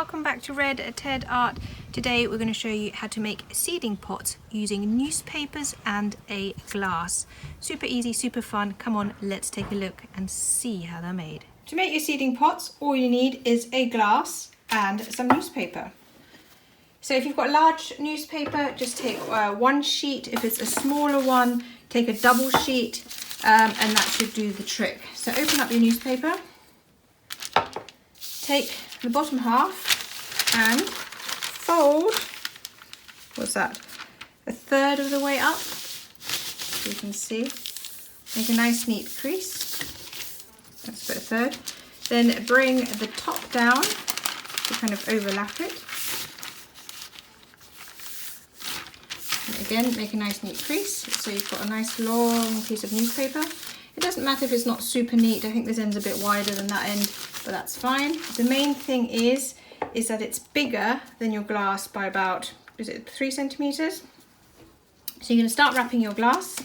welcome back to Red Ted Art. Today we're going to show you how to make seedling pots using newspapers and a glass. Super easy, super fun. Come on, let's take a look and see how they're made. To make your seedling pots, all you need is a glass and some newspaper. So if you've got a large newspaper, just take one sheet. If it's a smaller one, take a double sheet and that should do the trick. So open up your newspaper, take the bottom half and fold, what's that, a third of the way up, so you can see. Make a nice neat crease, that's about a third. Then bring the top down to kind of overlap it. And again, make a nice neat crease, so you've got a nice long piece of newspaper. It doesn't matter if it's not super neat. I think this end's a bit wider than that end, but that's fine. The main thing is that it's bigger than your glass by about, is it 3 centimeters? So you're going to start wrapping your glass.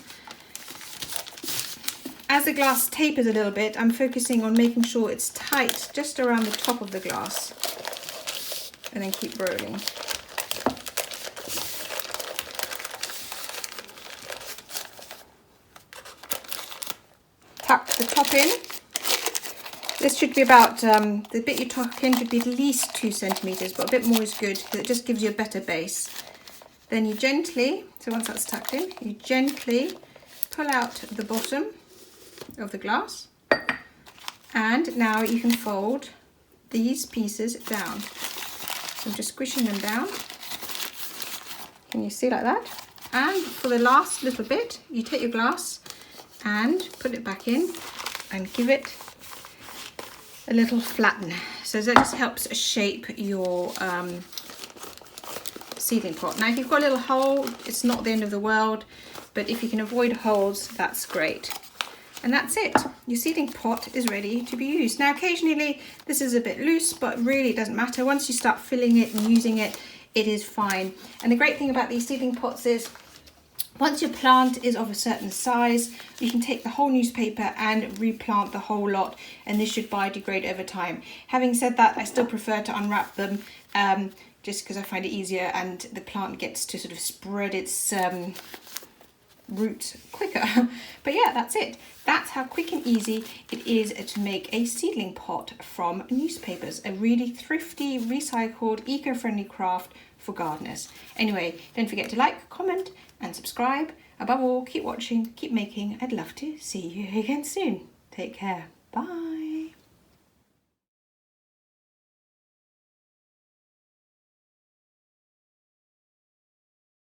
As the glass tapers a little bit, I'm focusing on making sure it's tight just around the top of the glass, and then keep rolling. Tuck the top in. This should be about, the bit you tuck in should be at least 2 centimeters, but a bit more is good because it just gives you a better base. Then you gently, so once that's tucked in, you gently pull out the bottom of the glass, and now you can fold these pieces down. So I'm just squishing them down. Can you see like that? And for the last little bit, you take your glass and put it back in and give it a little flatten. So that just helps shape your seedling pot. Now if you've got a little hole, it's not the end of the world, but if you can avoid holes, that's great. And that's it. Your seedling pot is ready to be used. Now occasionally this is a bit loose, but really it doesn't matter. Once you start filling it and using it, it is fine. And the great thing about these seedling pots is once your plant is of a certain size, you can take the whole newspaper and replant the whole lot, and this should biodegrade over time. Having said that, I still prefer to unwrap them just because I find it easier and the plant gets to sort of spread its roots quicker. But yeah, that's it. That's how quick and easy it is to make a seedling pot from newspapers. A really thrifty, recycled, eco-friendly craft for gardeners. Anyway, don't forget to like, comment and subscribe. Above all, keep watching, keep making. I'd love to see you again soon. Take care. Bye.